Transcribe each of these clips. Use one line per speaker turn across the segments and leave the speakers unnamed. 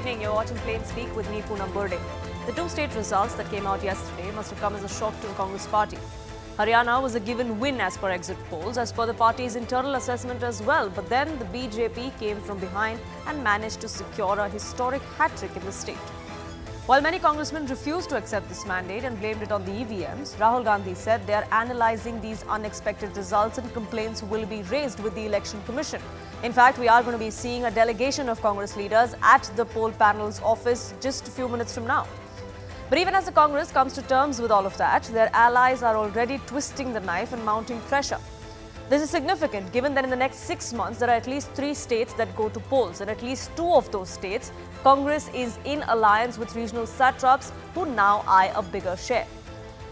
evening. You're watching Plain Speak with me, Poonam Burde. The two state results that came out yesterday must have come as a shock to the Congress party. Haryana was a given win as per exit polls, as per the party's internal assessment as well. But then the BJP came from behind and managed to secure a historic hat-trick in the state. While many congressmen refused to accept this mandate and blamed it on the EVMs, Rahul Gandhi said they are analysing these unexpected results and complaints will be raised with the Election Commission. In fact, we are going to be seeing a delegation of Congress leaders at the poll panel's office just a few minutes from now. But even as the Congress comes to terms with all of that, their allies are already twisting the knife and mounting pressure. This is significant given that in the next 6 months, there are at least 3 states that go to polls, and at least 2 of those states, Congress is in alliance with regional satraps who now eye a bigger share.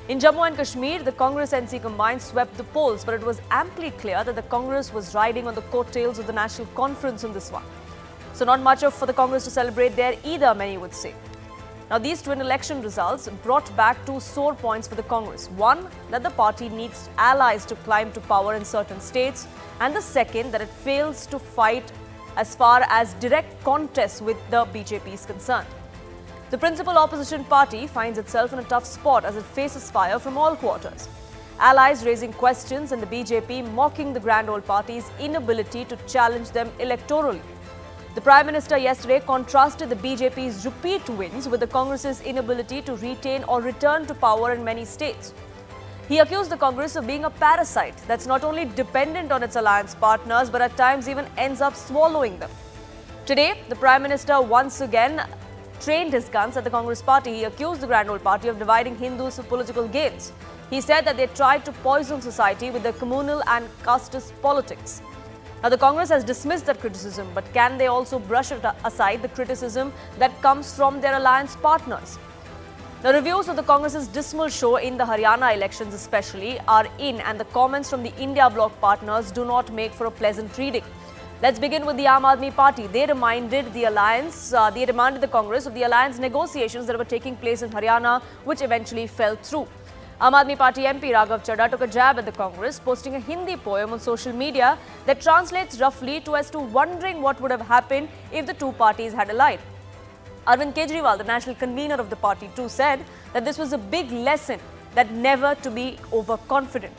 In Jammu and Kashmir, the Congress-NC combined swept the polls, but it was amply clear that the Congress was riding on the coattails of the National Conference in this one. So not much for the Congress to celebrate there either, many would say. Now, these twin election results brought back 2 sore points for the Congress. One, that the party needs allies to climb to power in certain states. And the second, that it fails to fight as far as direct contests with the BJP is concerned. The principal opposition party finds itself in a tough spot as it faces fire from all quarters. Allies raising questions and the BJP mocking the grand old party's inability to challenge them electorally. The Prime Minister yesterday contrasted the BJP's repeat wins with the Congress's inability to retain or return to power in many states. He accused the Congress of being a parasite that's not only dependent on its alliance partners but at times even ends up swallowing them. Today, the Prime Minister once again trained his guns at the Congress party. He accused the grand old party of dividing Hindus for political gains. He said that they tried to poison society with their communal and casteist politics. Now, the Congress has dismissed that criticism, but can they also brush aside the criticism that comes from their alliance partners? The reviews of the Congress's dismal show in the Haryana elections especially are in, and the comments from the India bloc partners do not make for a pleasant reading. Let's begin with the Aam Aadmi Party. They reminded the Congress of the alliance negotiations that were taking place in Haryana, which eventually fell through. Aam Aadmi Party MP Raghav Chadha took a jab at the Congress, posting a Hindi poem on social media that translates roughly as to wondering what would have happened if the two parties had allied. Arvind Kejriwal, the national convener of the party too, said that this was a big lesson that never to be overconfident.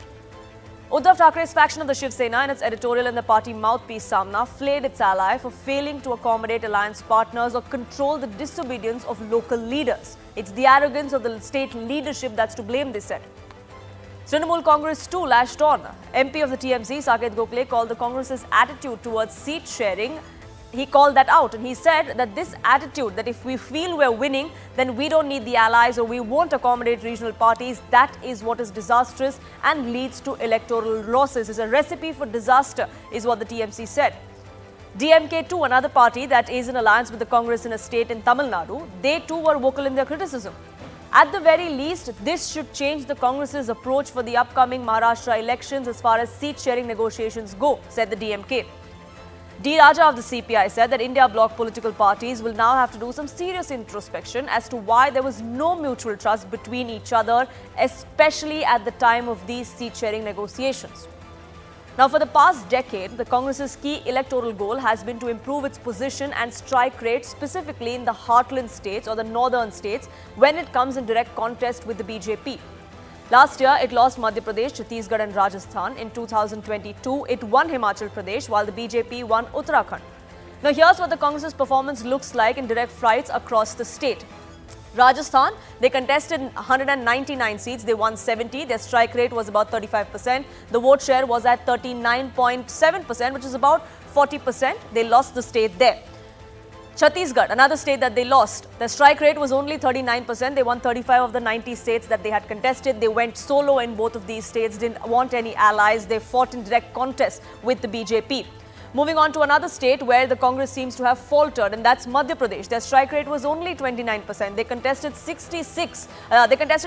Uddhav Thackeray's faction of the Shiv Sena, in its editorial in the party mouthpiece Samna, flayed its ally for failing to accommodate alliance partners or control the disobedience of local leaders. It's the arrogance of the state leadership that's to blame, they said. Trinamool Congress too lashed on. MP of the TMC, Saket Gokhale, called the Congress's attitude towards seat sharing. He called that out and he said that this attitude, that if we feel we're winning, then we don't need the allies or we won't accommodate regional parties, that is what is disastrous and leads to electoral losses. It's a recipe for disaster, is what the TMC said. DMK too, another party that is in alliance with the Congress in a state in Tamil Nadu, they too were vocal in their criticism. At the very least, this should change the Congress's approach for the upcoming Maharashtra elections as far as seat-sharing negotiations go, said the DMK. D. Raja of the CPI said that India bloc political parties will now have to do some serious introspection as to why there was no mutual trust between each other, especially at the time of these seat-sharing negotiations. Now, for the past decade, the Congress's key electoral goal has been to improve its position and strike rate specifically in the heartland states or the northern states when it comes in direct contest with the BJP. Last year, it lost Madhya Pradesh, Chhattisgarh and Rajasthan. In 2022, it won Himachal Pradesh while the BJP won Uttarakhand. Now, here's what the Congress's performance looks like in direct fights across the state. Rajasthan, they contested 199 seats, they won 70, their strike rate was about 35%, the vote share was at 39.7%, which is about 40%, they lost the state there. Chhattisgarh, another state that they lost, their strike rate was only 39%, they won 35 of the 90 states that they had contested, they went solo in both of these states, didn't want any allies, they fought in direct contest with the BJP. Moving on to another state where the Congress seems to have faltered, and that's Madhya Pradesh. Their strike rate was only 29%. They contested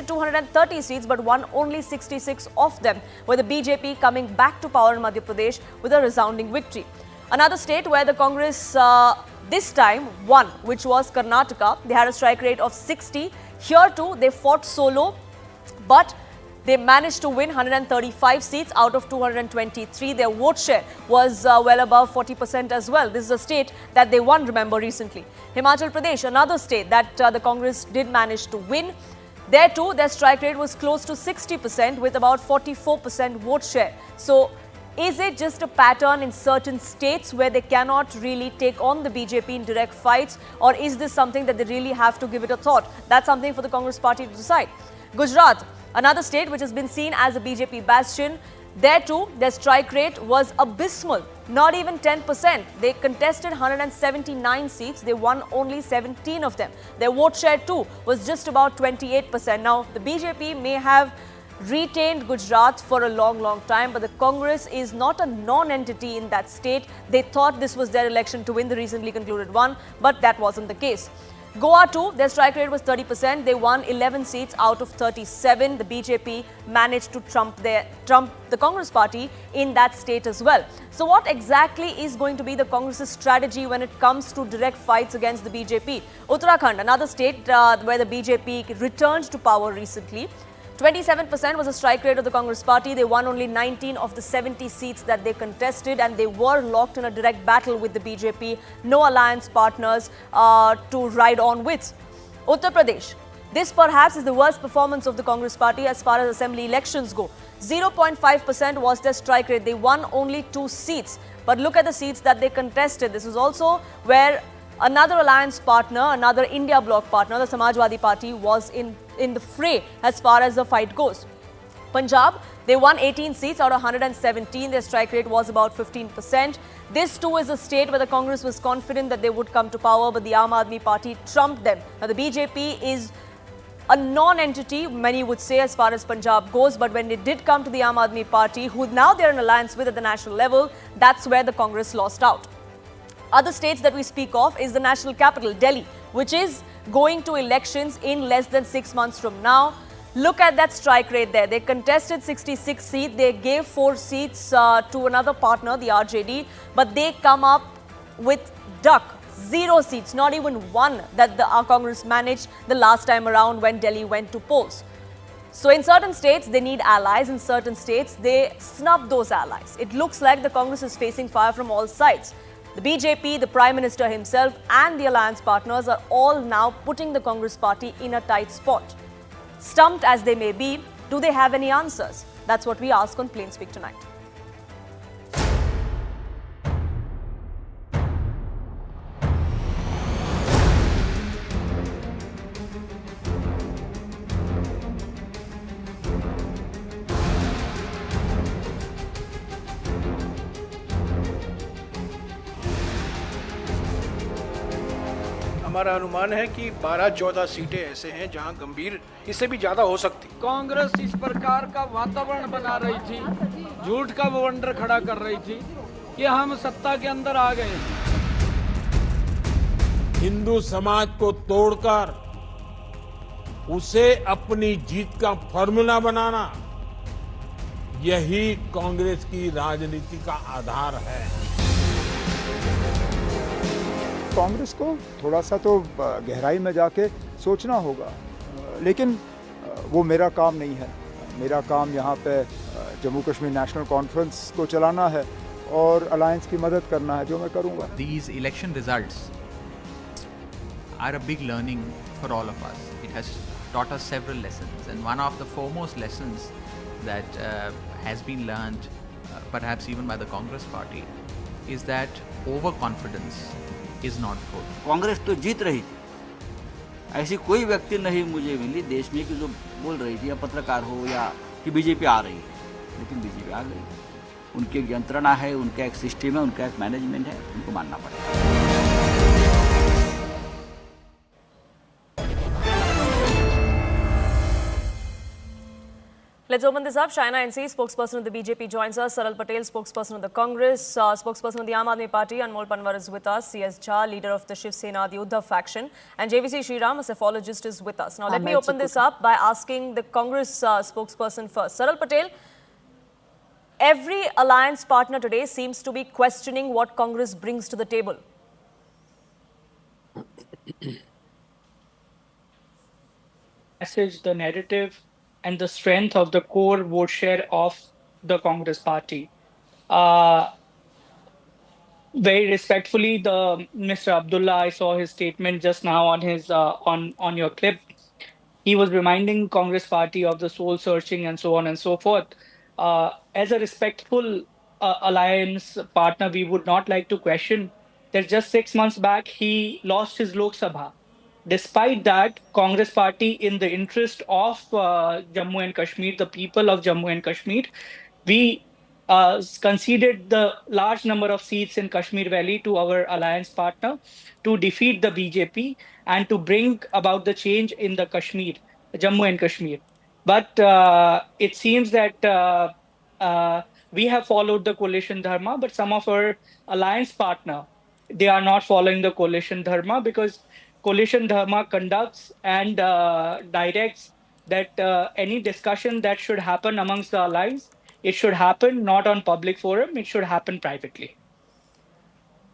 230 seats but won only 66 of them, with the BJP coming back to power in Madhya Pradesh with a resounding victory. Another state where the Congress this time won, which was Karnataka. They had a strike rate of 60. Here too, they fought solo, but They managed to win 135 seats out of 223. Their vote share was well above 40% as well. This is a state that they won, remember, recently. Himachal Pradesh, another state that the Congress did manage to win. There too, their strike rate was close to 60% with about 44% vote share. So, is it just a pattern in certain states where they cannot really take on the BJP in direct fights, or is this something that they really have to give it a thought? That's something for the Congress party to decide. Gujarat, another state which has been seen as a BJP bastion. There too, their strike rate was abysmal, not even 10%. They contested 179 seats. They won only 17 of them. Their vote share too was just about 28%. Now, the BJP may have retained Gujarat for a long time, but the Congress is not a non-entity in that state. They thought this was their election to win the recently concluded one, but that wasn't the case. Goa too, their strike rate was 30%. They won 11 seats out of 37. The BJP managed to trump the Congress party in that state as well. So what exactly is going to be the Congress's strategy when it comes to direct fights against the BJP? Uttarakhand, another state where the BJP returned to power recently. 27% was the strike rate of the Congress party. They won only 19 of the 70 seats that they contested, and they were locked in a direct battle with the BJP. No alliance partners to ride on with. Uttar Pradesh. This perhaps is the worst performance of the Congress party as far as assembly elections go. 0.5% was their strike rate. They won only 2 seats. But look at the seats that they contested. This is also where another alliance partner, another India bloc partner, the Samajwadi Party, was in the fray as far as the fight goes. Punjab, they won 18 seats out of 117. Their strike rate was about 15%. This too is a state where the Congress was confident that they would come to power, but the Aam Aadmi Party trumped them. Now, the BJP is a non-entity, many would say, as far as Punjab goes, but when it did come to the Aam Aadmi Party, who now they're in alliance with at the national level, that's where the Congress lost out. Other states that we speak of is the national capital, Delhi, which is going to elections in less than 6 months from now. Look at that strike rate there. They contested 66 seats. They gave 4 seats to another partner, the RJD, but they come up with duck. 0 seats, not even one that our Congress managed the last time around when Delhi went to polls. So in certain states, they need allies. In certain states, they snub those allies. It looks like the Congress is facing fire from all sides. The BJP, the Prime Minister himself and the alliance partners are all now putting the Congress party in a tight spot. Stumped as they may be, do they have any answers? That's what we ask on Plain Speak tonight.
हमारा अनुमान है कि 12-14 सीटें ऐसे हैं जहां गंभीर इससे भी ज्यादा हो सकती।
कांग्रेस इस प्रकार का वातावरण बना रही थी, झूठ का बवंडर खड़ा कर रही थी कि हम सत्ता के अंदर आ गए।
हिंदू समाज को तोड़कर उसे अपनी जीत का फॉर्मूला बनाना, यही कांग्रेस की राजनीति का आधार है।
कांग्रेस को थोड़ा सा तो गहराई में जाके सोचना होगा, लेकिन वो मेरा काम नहीं है। मेरा काम यहाँ पे जम्मू कश्मीर नेशनल कॉन्फ्रेंस को चलाना है और अलायंस की मदद करना है, जो मैं करूँगा।
These election results are a big learning for all of us. It has taught us several lessons, and one of the foremost lessons that has been learned, perhaps even by the Congress party, is that overconfidence is not good.
Congress तो जीत रही थी, ऐसी कोई व्यक्ति नहीं मुझे मिली देश में कि जो बोल रही थी, या पत्रकार हो या कि बीजेपी आ रही है, लेकिन बीजेपी आ गई। उनकी एक यंत्रणा है, उनका एक सिस्टम है, उनका एक मैनेजमेंट है, उनको मानना पड़ेगा।
Let's open this up. Shaina NC, spokesperson of the BJP, joins us. Saral Patel, spokesperson of the Congress, spokesperson of the Aam Aadmi Party, Anmol Panwar is with us. CS Jha, leader of the Shiv Sena, the Uddhav faction, and JVC Sriram, a cephalogist, is with us. Now, let me open this up by asking the Congress spokesperson first. Saral Patel, every alliance partner today seems to be questioning what Congress brings to the table.
Message, the narrative and the strength of the core vote share of the Congress party. Uh, very respectfully, the Mr. Abdullah, I saw his statement just now on his on your clip. He was reminding Congress party of the soul searching and so on and so forth. As a respectful alliance partner, we would not like to question that just 6 months back he lost his Lok Sabha. Despite that, Congress party, in the interest of Jammu and Kashmir, the people of Jammu and Kashmir, we conceded the large number of seats in Kashmir Valley to our alliance partner to defeat the BJP and to bring about the change in the Kashmir, Jammu and Kashmir. But it seems that uh, we have followed the coalition dharma, but some of our alliance partner, they are not following the coalition dharma, because coalition dharma conducts and directs that any discussion that should happen amongst the allies, it should happen not on public forum, it should happen privately.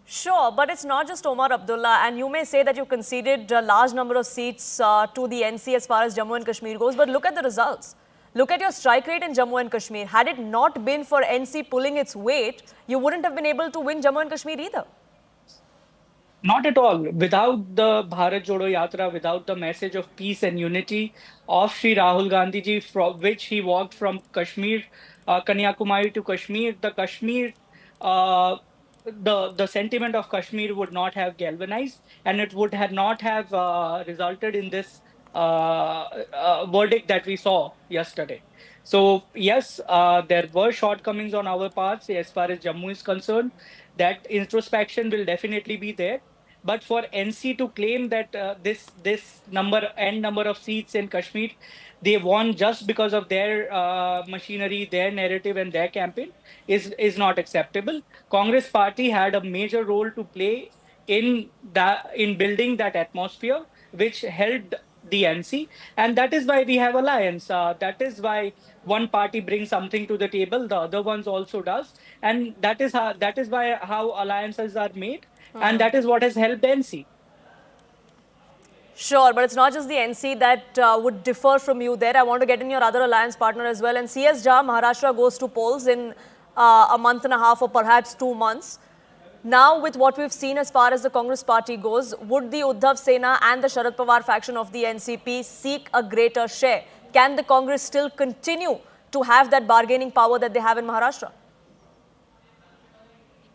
Sure, but it's not just Omar Abdullah, and you may say that you conceded a large number of seats to the NC as far as Jammu and Kashmir goes, but look at the results. Look at your strike rate in Jammu and Kashmir. Had it not been for NC pulling its weight, you wouldn't have been able to win Jammu and Kashmir either.
Not at all. Without the Bharat Jodo Yatra, without the message of peace and unity of Sri Rahul Gandhi ji, from which he walked from Kashmir, Kanyakumari to Kashmir, the Kashmir, the sentiment of Kashmir would not have galvanized, and it would have not have resulted in this verdict that we saw yesterday. So yes, there were shortcomings on our parts as far as Jammu is concerned. That introspection will definitely be there. But for NC to claim that this number of seats in Kashmir, they won just because of their machinery, their narrative, and their campaign is not acceptable. Congress party had a major role to play in building that atmosphere, which helped the NC, and that is why we have alliance. That is why one party brings something to the table, the other ones also does, and that is why how alliances are made, and that is what has helped NC.
Sure, but it's not just the NC that would differ from you there. I want to get in your other alliance partner as well. And CS Jha, Maharashtra goes to polls in a month and a half or perhaps 2 months. Now, with what we've seen as far as the Congress party goes, would the Uddhav Sena and the Sharad Pawar faction of the NCP seek a greater share? Can the Congress still continue to have that bargaining power that they have in Maharashtra?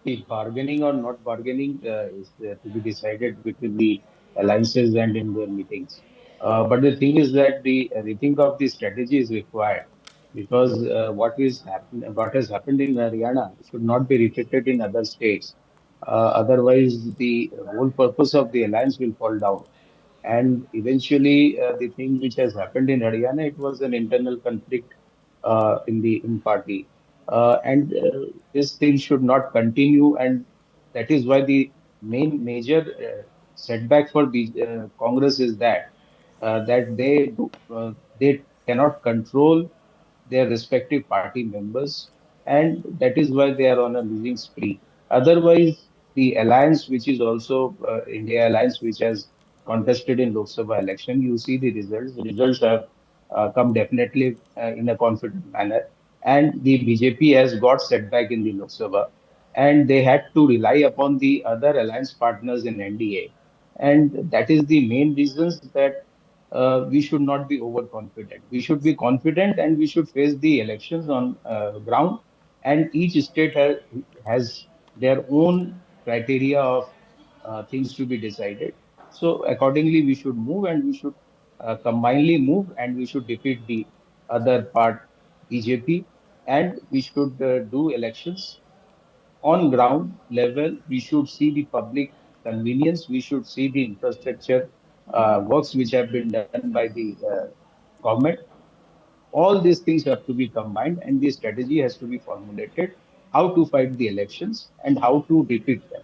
The bargaining or not bargaining is to be decided between the alliances and in their meetings. But the thing is that the rethink of the strategy is required, because what has happened in Haryana should not be repeated in other states. Otherwise, the whole purpose of the alliance will fall down. And eventually, the thing which has happened in Haryana, it was an internal conflict in the in party, and this thing should not continue. And that is why the major setback for the Congress is that they cannot control their respective party members, and that is why they are on a losing spree. Otherwise, the alliance, which is also India Alliance, which has contested in Lok Sabha election, you see the results. The results have come definitely in a confident manner, and the BJP has got setback in the Lok Sabha, and they had to rely upon the other alliance partners in NDA, and that is the main reasons that we should not be overconfident. We should be confident, and we should face the elections on ground. And each state has their own criteria of things to be decided. So accordingly, we should move, and we should combinedly move, and we should defeat the other part, BJP, and we should do elections on ground level. We should see the public convenience. We should see the infrastructure works which have been done by the government. All these things have to be combined, and the strategy has to be formulated how to fight the elections and how to defeat them.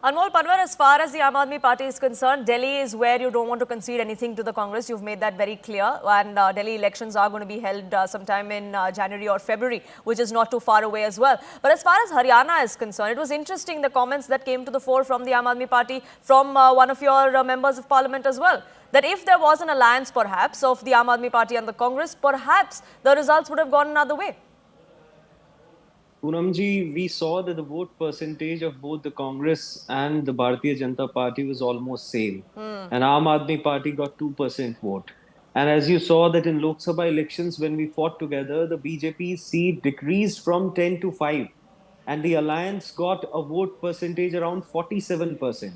Anmol Panwar, as far as the Aam Aadmi Party is concerned, Delhi is where you don't want to concede anything to the Congress. You've made that very clear. And Delhi elections are going to be held sometime in January or February, which is not too far away as well. But as far as Haryana is concerned, it was interesting the comments that came to the fore from the Aam Aadmi Party, from one of your members of parliament as well. That if there was an alliance perhaps of the Aam Aadmi Party and the Congress, perhaps the results would have gone another way.
Poonamji, we saw that the vote percentage of both the Congress and the Bharatiya Janata Party was almost same. And Aam Aadmi Party got 2% vote. And as you saw that in Lok Sabha elections, when we fought together, the BJP's seat decreased from 10 to 5. And the alliance got a vote percentage around 47%.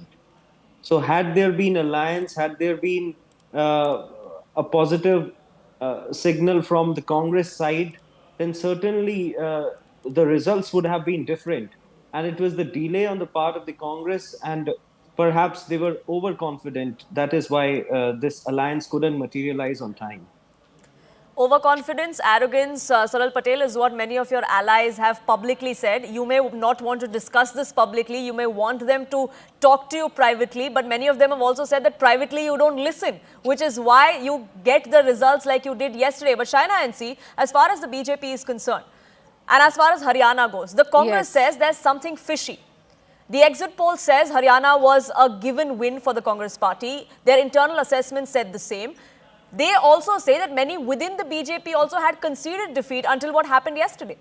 So had there been alliance, had there been a positive signal from the Congress side, then certainly the results would have been different. And it was the delay on the part of the Congress, and perhaps they were overconfident. That is why this alliance couldn't materialize on time.
Overconfidence, arrogance, Salal Patel, is what many of your allies have publicly said. You may not want to discuss this publicly. You may want them to talk to you privately. But many of them have also said that privately you don't listen, which is why you get the results like you did yesterday. But Shaina NC, as far as the BJP is concerned, and as far as Haryana goes, the Congress says there's something fishy. The exit poll says Haryana was a given win for the Congress party. Their internal assessment said the same. They also say that many within the BJP also had conceded defeat until what happened yesterday.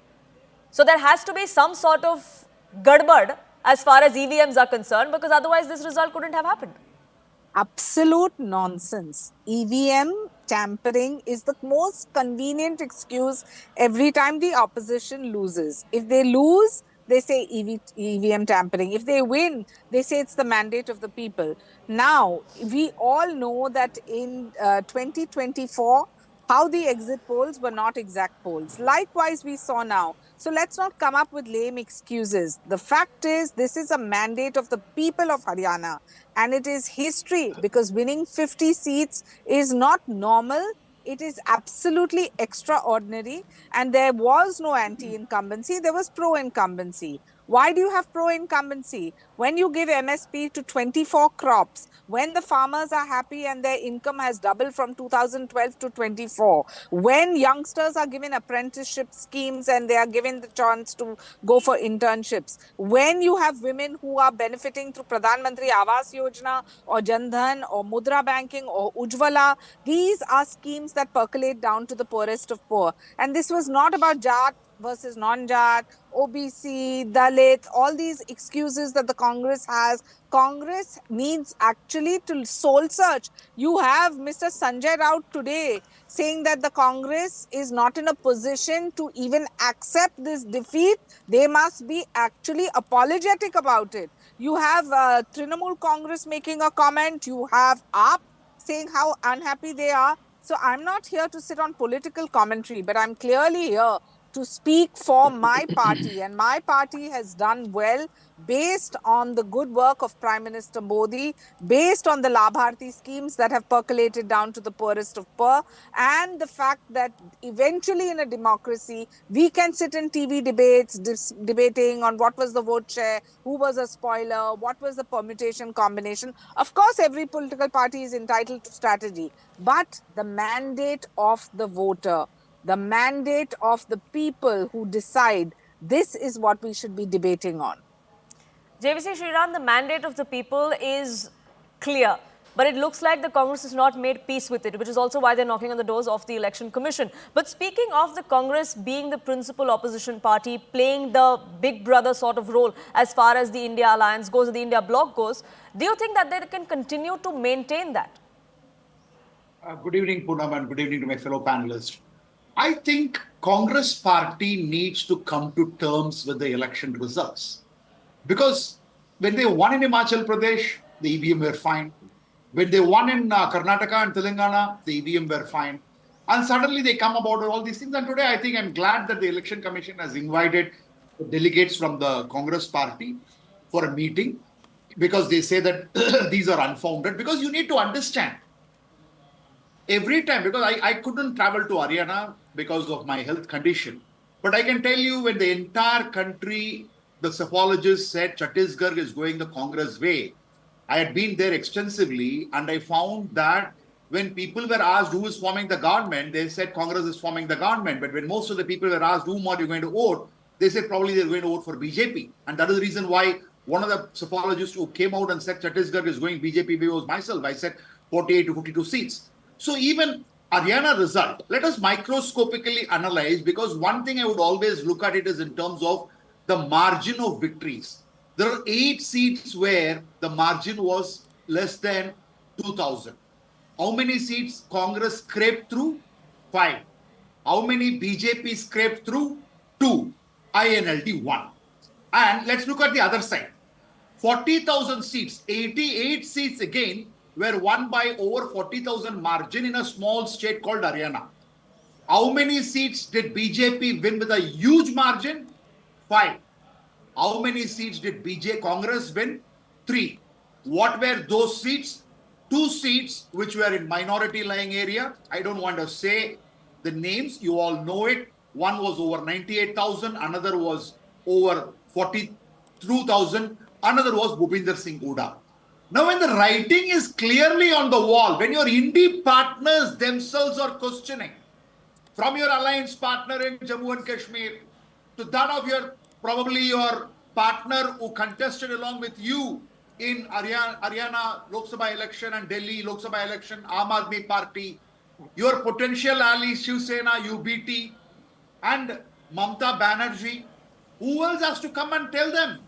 So there has to be some sort of gadbad as far as EVMs are concerned, because otherwise this result couldn't have happened.
Absolute nonsense. EVM tampering is the most convenient excuse every time the opposition loses. If they lose, they say EVM tampering. If they win, they say it's the mandate of the people. Now, we all know that in 2024, how the exit polls were not exact polls. Likewise, we saw now. So let's not come up with lame excuses. The fact is, this is a mandate of the people of Haryana. And it is history, because winning 50 seats is not normal. It is absolutely extraordinary. And there was no anti-incumbency. There was pro-incumbency. Why do you have pro-incumbency? When you give MSP to 24 crops, when the farmers are happy and their income has doubled from 2012 to 24, when youngsters are given apprenticeship schemes and they are given the chance to go for internships, when you have women who are benefiting through Pradhan Mantri Awas Yojana or Jan Dhan or Mudra Banking or Ujjwala, these are schemes that percolate down to the poorest of poor. And this was not about Jat versus non-Jat, OBC, Dalit, all these excuses that the Congress has. Congress needs actually to soul search. You have Mr. Sanjay Raut today saying that the Congress is not in a position to even accept this defeat. They must be actually apologetic about it. You have Trinamool Congress making a comment. You have AAP saying how unhappy they are. So I'm not here to sit on political commentary, but I'm clearly here to speak for my party, and my party has done well based on the good work of Prime Minister Modi, based on the Labharti schemes that have percolated down to the poorest of poor, and the fact that eventually in a democracy, we can sit in TV debates, debating on what was the vote share, who was a spoiler, what was the permutation combination. Of course, every political party is entitled to strategy, but the mandate of the voter, the mandate of the people who decide, this is what we should be debating on.
JVC Sriram, the mandate of the people is clear, but it looks like the Congress has not made peace with it, which is also why they're knocking on the doors of the Election Commission. But speaking of the Congress being the principal opposition party, playing the big brother sort of role as far as the India alliance goes, or the India bloc goes, do you think that they can continue to maintain that?
Good evening, Poonam, and good evening to my fellow panelists. I think Congress party needs to come to terms with the election results. Because when they won in Himachal Pradesh, the EVM were fine. When they won in Karnataka and Telangana, the EVM were fine. And suddenly they come about all these things. And today I think I'm glad that the Election Commission has invited delegates from the Congress party for a meeting, because they say that these are unfounded. Because you need to understand, every time, because I couldn't travel to Haryana because of my health condition. But I can tell you, when the entire country the psephologists said Chhattisgarh is going the Congress way. I had been there extensively, and I found that when people were asked who is forming the government, they said Congress is forming the government. But when most of the people were asked whom are you going to vote, they said probably they're going to vote for BJP. And that is the reason why one of the psephologists who came out and said Chhattisgarh is going BJP way was myself. I said 48 to 52 seats. So even Haryana result, let us microscopically analyze, because one thing I would always look at it is in terms of the margin of victories. There are 8 seats where the margin was less than 2,000. How many seats Congress scraped through? 5. How many BJP scraped through? 2. INLD 1. And let's look at the other side. 40,000 seats, 88 seats again were won by over 40,000 margin in a small state called Haryana. How many seats did BJP win with a huge margin? 5. How many seats did Congress win? 3. What were those seats? 2 seats which were in minority lying area. I don't want to say the names, you all know it. One was over 98,000, another was over 42,000, another was Bhupinder Singh Hooda. Now, when the writing is clearly on the wall, when your indie partners themselves are questioning, from your alliance partner in Jammu and Kashmir to that of probably your partner who contested along with you in Haryana Lok Sabha election and Delhi Lok Sabha election, Aam Aadmi Party, your potential ally Shiv Sena, UBT, and Mamta Banerjee, who else has to come and tell them?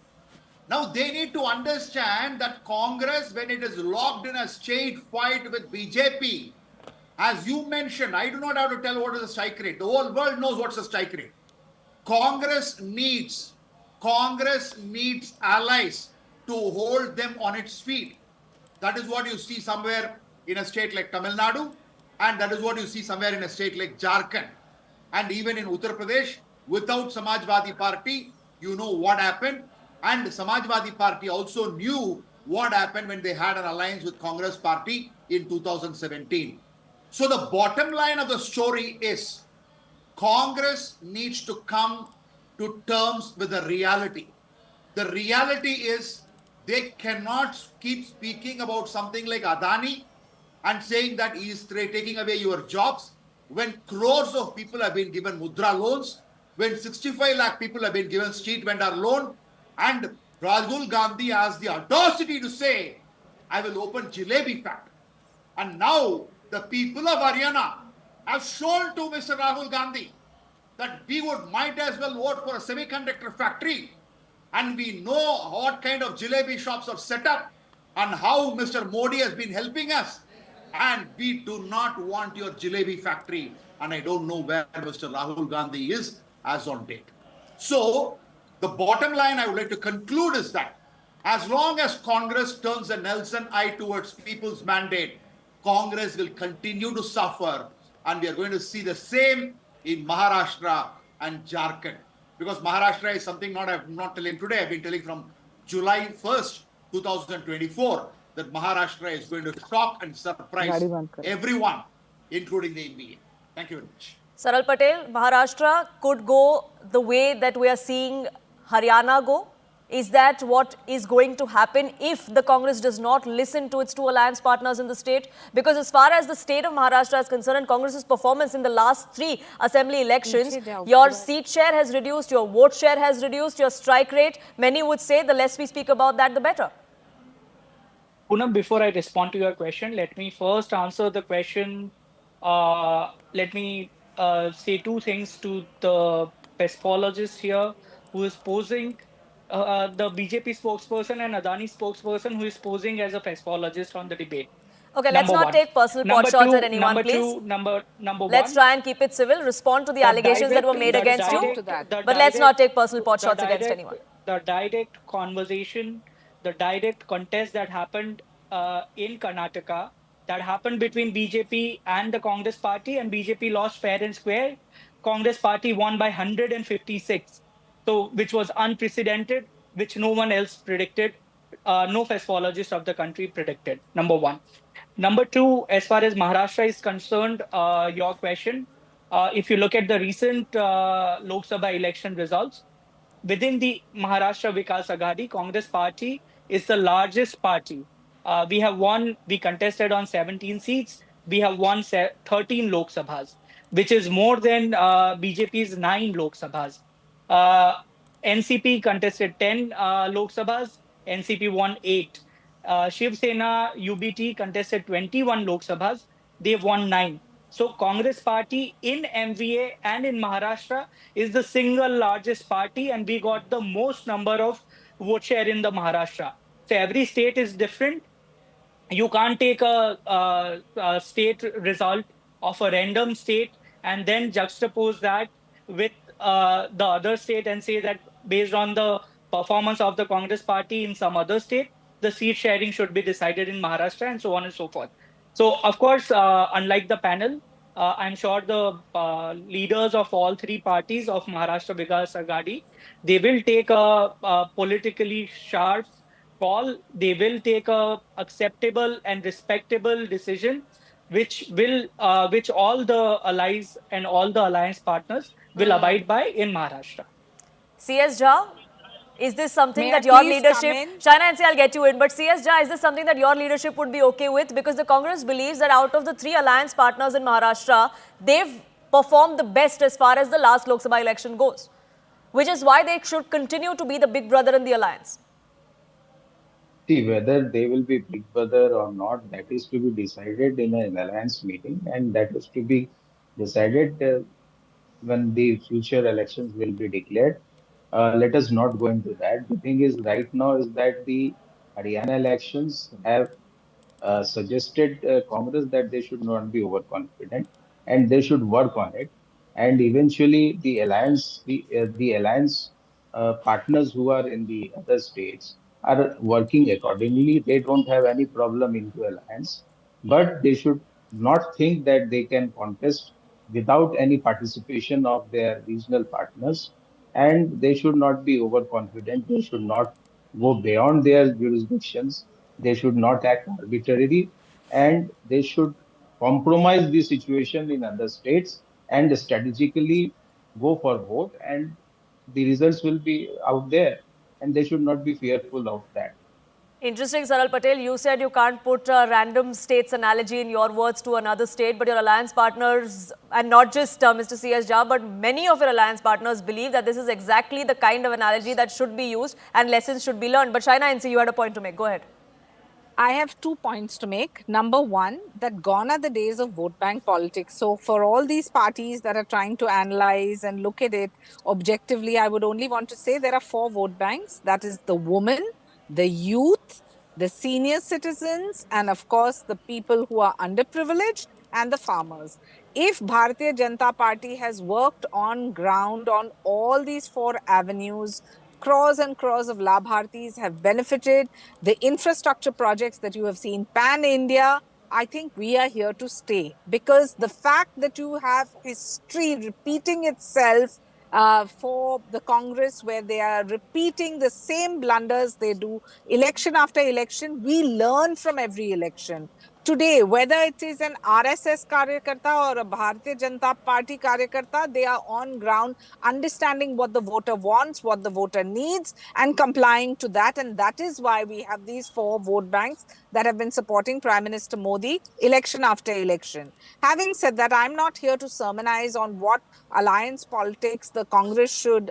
Now they need to understand that Congress, when it is locked in a straight fight with BJP, as you mentioned, I do not have to tell what is the strike rate. The whole world knows what's the strike rate. Congress needs allies to hold them on its feet. That is what you see somewhere in a state like Tamil Nadu, and that is what you see somewhere in a state like Jharkhand. And even in Uttar Pradesh, without Samajwadi Party, you know what happened. And Samajwadi Party also knew what happened when they had an alliance with Congress Party in 2017. So the bottom line of the story is Congress needs to come to terms with the reality. The reality is they cannot keep speaking about something like Adani and saying that he is taking away your jobs when crores of people have been given mudra loans, when 65 lakh people have been given street vendor loan, and Rahul Gandhi has the audacity to say, I will open Jalebi factory. And now the people of Haryana have shown to Mr. Rahul Gandhi that we might as well vote for a semiconductor factory. And we know what kind of Jalebi shops are set up and how Mr. Modi has been helping us. And we do not want your Jalebi factory. And I don't know where Mr. Rahul Gandhi is as on date. So the bottom line I would like to conclude is that as long as Congress turns a Nelson eye towards people's mandate, Congress will continue to suffer, and we are going to see the same in Maharashtra and Jharkhand. Because Maharashtra is something I'm not telling today, I've been telling from July 1st, 2024, that Maharashtra is going to shock and surprise everyone, including the NBA. Thank you very much.
Saral Patel, Maharashtra could go the way that we are seeing Haryana go. Is that what is going to happen if the Congress does not listen to its 2 alliance partners in the state? Because as far as the state of Maharashtra is concerned and Congress's performance in the last 3 assembly elections, your seat share has reduced, your vote share has reduced, your strike rate, many would say the less we speak about that, the better.
Poonam, before I respond to your question, let me first answer the question. Let me say 2 things to the pespologist here who is posing, the BJP spokesperson and Adani spokesperson who is posing as a pespologist on the debate.
Okay, let's not take personal pot shots at anyone, please.
Number
let's try and keep it civil. Respond to the allegations that were made against you. But let's not take personal pot shots against anyone.
The direct conversation, the direct contest that happened in Karnataka, that happened between BJP and the Congress party, and BJP lost fair and square. Congress party won by 156. So, which was unprecedented, which no one else predicted. No pespologist of the country predicted. Number 1. Number 2, as far as Maharashtra is concerned, your question, if you look at the recent Lok Sabha election results, within the Maharashtra Vikas Aghadi, Congress party is the largest party. We contested on 17 seats. We have won 13 Lok Sabhas, which is more than BJP's 9 Lok Sabhas. Uh, NCP contested 10 Lok Sabhas. NCP won 8. Shiv Sena UBT contested 21 Lok Sabhas. They've won 9. So Congress party in MVA and in Maharashtra is the single largest party, and we got the most number of vote share in the Maharashtra. So every state is different. You can't take a state result of a random state and then juxtapose that with the other state and say that based on the performance of the Congress party in some other state, the seat sharing should be decided in Maharashtra and so on and so forth. So, of course, unlike the panel, I'm sure the leaders of all three parties of Maharashtra Vikas Aghadi, they will take a politically sharp call. They will take a acceptable and respectable decision, which all the allies and all the alliance partners will abide by in Maharashtra.
CS Jha, is this something
May I
that your
please come
leadership,
in?
Shaina and I'll get you in, but CS Jha, is this something that your leadership would be okay with? Because the Congress believes that out of the 3 alliance partners in Maharashtra, they've performed the best as far as the last Lok Sabha election goes, which is why they should continue to be the big brother in the alliance.
See, whether they will be big brother or not, that is to be decided in an alliance meeting, and that is to be decided when the future elections will be declared. Let us not go into that. The thing is, right now, is that the Haryana elections have suggested Congress that they should not be overconfident and they should work on it. And eventually, the alliance partners who are in the other states are working accordingly. They don't have any problem into alliance, but they should not think that they can contest without any participation of their regional partners, and they should not be overconfident. They should not go beyond their jurisdictions. They should not act arbitrarily, and they should compromise the situation in other states and strategically go for vote, and the results will be out there, and they should not be fearful of that.
Interesting, Saral Patel. You said you can't put a random states analogy in your words to another state, but your alliance partners, and not just Mr. C.S. Jha, but many of your alliance partners believe that this is exactly the kind of analogy that should be used and lessons should be learned. But Shaina NC, you had a point to make. Go ahead.
I have 2 points to make. Number one, that gone are the days of vote bank politics. So for all these parties that are trying to analyze and look at it objectively, I would only want to say there are 4 vote banks. That is the women, the youth, the senior citizens, and of course, the people who are underprivileged and the farmers. If Bharatiya Janata Party has worked on ground on all these 4 avenues, crores and crores of Labhartis have benefited. The infrastructure projects that you have seen pan-India, I think we are here to stay, because the fact that you have history repeating itself for the Congress, where they are repeating the same blunders they do election after election, we learn from every election. Today, whether it is an RSS Karyakarta or a Bharatiya Janata Party Karyakarta, they are on ground understanding what the voter wants, what the voter needs, and complying to that. And that is why we have these 4 vote banks that have been supporting Prime Minister Modi election after election. Having said that, I'm not here to sermonize on what alliance politics the Congress should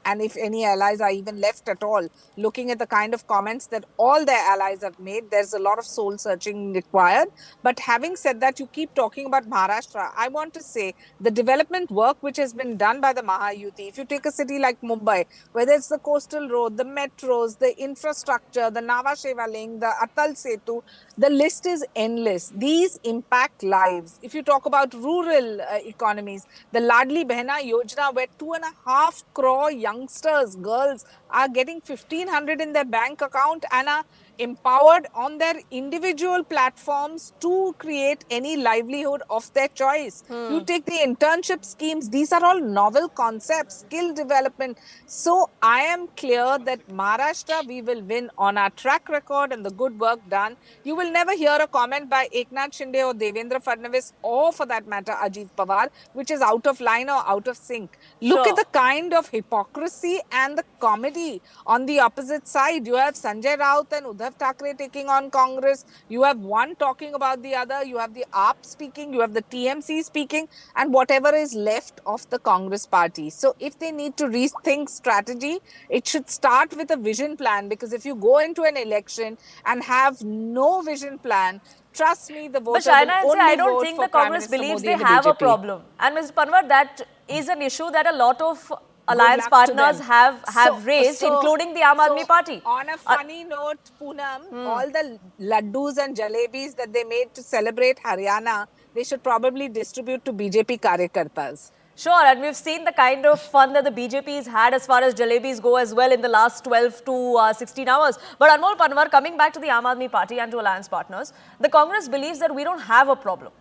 and if any allies are even left at all, looking at the kind of comments that all their allies have made, there's a lot of soul searching required. But having said that, you keep talking about Maharashtra. I want to say the development work which has been done by the Mahayuti, if you take a city like Mumbai, whether it's the coastal road, the metros, the infrastructure, the Nava Sheva link, the Atal Setu, the list is endless. These impact lives. If you talk about rural economies, the Ladli Behna Yojana, where 2.5 crore youngsters, girls, are getting 1,500 in their bank account and are empowered on their individual platforms to create any livelihood of their choice. You take the internship schemes, these are all novel concepts, skill development. So I am clear that Maharashtra, we will win on our track record and the good work done. You will never hear a comment by Eknath Shinde or Devendra Fadnavis, or for that matter Ajit Pawar, which is out of line or out of sync. Look at the kind of hypocrisy and the comedy on the opposite side. You have Sanjay Raut and Uddhav Thackeray taking on Congress. You have one talking about the other. You have the AAP speaking. You have the TMC speaking, and whatever is left of the Congress party. So if they need to rethink strategy, it should start with a vision plan, because if you go into an election and have no vision plan, trust me, the voter
But
will
Shaina,
only
I don't
vote
think
for
the
Prime
Congress
Minister
believes
Modi
they
and the
have a
BJP.
problem. And Ms. Panwar, that is an issue that a lot of alliance
luck to
partners
them.
have raised, including the Aam Aadmi Party.
On a funny note, Poonam, all the laddus and jalebis that they made to celebrate Haryana, they should probably distribute to BJP karyakartas.
Sure, and we've seen the kind of fun that the BJP has had as far as jalebis go as well in the last 12 to 16 hours. But Anmol Panwar, coming back to the Aam Aadmi Party and to alliance partners, the Congress believes that we don't have a problem.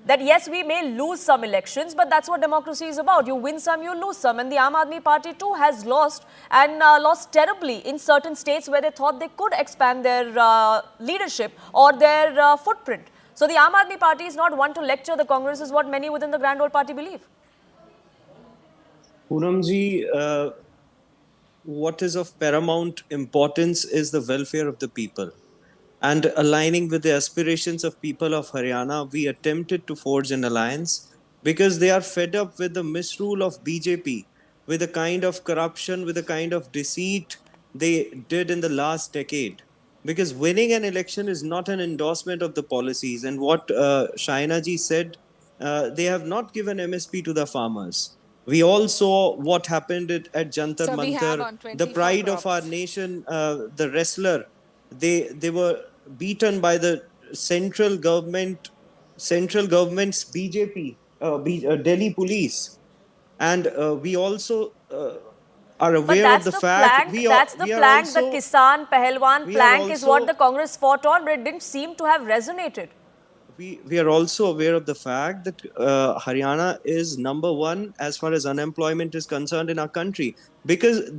That yes, we may lose some elections, but that's what democracy is about. You win some, you lose some. And the Aam Aadmi Party too has lost, and lost terribly in certain states where they thought they could expand their leadership or their footprint. So the Aam Aadmi Party is not one to lecture the Congress, is what many within the grand old party believe.
Poonamji, what is of paramount importance is the welfare of the people. And aligning with the aspirations of people of Haryana, we attempted to forge an alliance because they are fed up with the misrule of BJP, with the kind of corruption, with the kind of deceit they did in the last decade. Because winning an election is not an endorsement of the policies. And what Shaina ji said, they have not given MSP to the farmers. We all saw what happened at Jantar Mantar, the pride of our nation, the wrestler. They were beaten by the central government's BJP, Delhi police, and we also are aware of the fact.
That's the plank, the Kisan Pahalwan plank is what the Congress fought on, but it didn't seem to have resonated.
We are also aware of the fact that Haryana is number one as far as unemployment is concerned in our country. Because,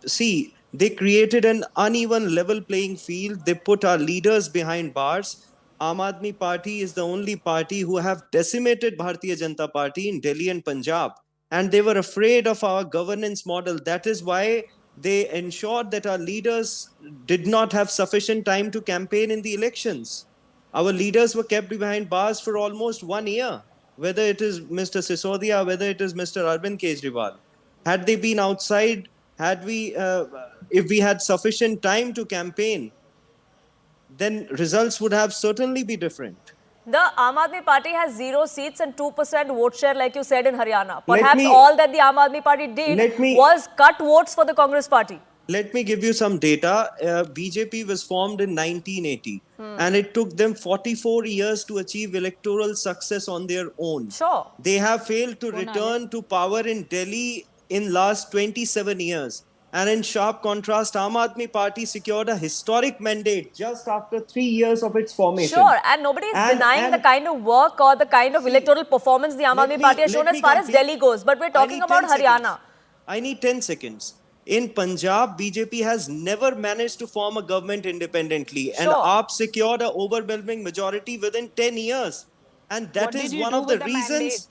see, they created an uneven level playing field. They put our leaders behind bars. Aam Aadmi Party is the only party who have decimated Bharatiya Janata Party in Delhi and Punjab. And they were afraid of our governance model. That is why they ensured that our leaders did not have sufficient time to campaign in the elections. Our leaders were kept behind bars for almost 1 year, whether it is Mr. Sisodia, whether it is Mr. Arvind Kejriwal. Had they been outside, if we had sufficient time to campaign, then results would have certainly be different.
The Aam Aadmi Party has 0 seats and 2% vote share, like you said, in Haryana. Perhaps all that the Aam Aadmi Party did was cut votes for the Congress Party.
Let me give you some data. BJP was formed in 1980 and it took them 44 years to achieve electoral success on their own.
Sure.
They have failed to return to power in Delhi in last 27 years. And in sharp contrast, Aam Aadmi Party secured a historic mandate just after 3 years of its formation.
Sure, and nobody is denying the kind of work or the kind of electoral performance the Aam Aadmi Party has shown as far as Delhi goes. But we're talking about Haryana.
I need 10 seconds. In Punjab, BJP has never managed to form a government independently. And AAP secured an overwhelming majority within 10 years. And that is one of the reasons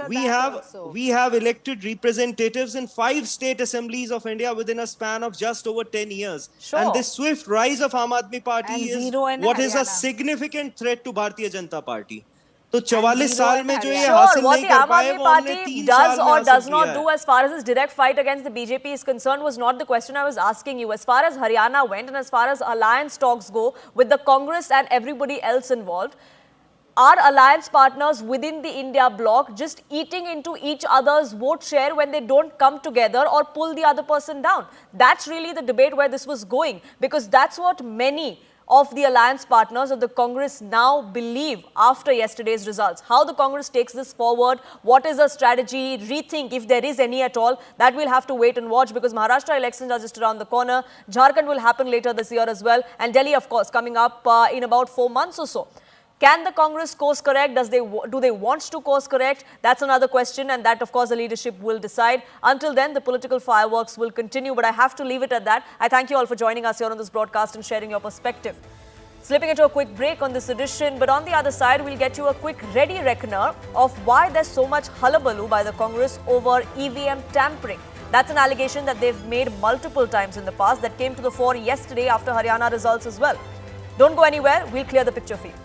we have elected representatives in 5 state assemblies of India within a span of just over 10 years.
Sure.
And this swift rise of Aam Aadmi Party is what is a significant threat to Bharatiya Janata Party. So 44 साल में जो ये हासिल नहीं कर पाए वो हमने 3
does
साल
or
में
does
हासिल
not
किया
do as far as his direct fight against the BJP is concerned was not the question I was asking you. As far as Haryana went and as far as alliance talks go with the Congress and everybody else involved, are alliance partners within the India bloc just eating into each other's vote share when they don't come together or pull the other person down? That's really the debate where this was going, because that's what many of the alliance partners of the Congress now believe after yesterday's results? How the Congress takes this forward? What is the strategy, rethink, if there is any at all? That we'll have to wait and watch, because Maharashtra elections are just around the corner. Jharkhand will happen later this year as well. And Delhi, of course, coming up in about 4 months or so. Can the Congress course correct? Do they want to course correct? That's another question, and that, of course, the leadership will decide. Until then, the political fireworks will continue, but I have to leave it at that. I thank you all for joining us here on this broadcast and sharing your perspective. Slipping into a quick break on this edition, but on the other side, we'll get you a quick ready reckoner of why there's so much hullabaloo by the Congress over EVM tampering. That's an allegation that they've made multiple times in the past that came to the fore yesterday after Haryana results as well. Don't go anywhere. We'll clear the picture for you.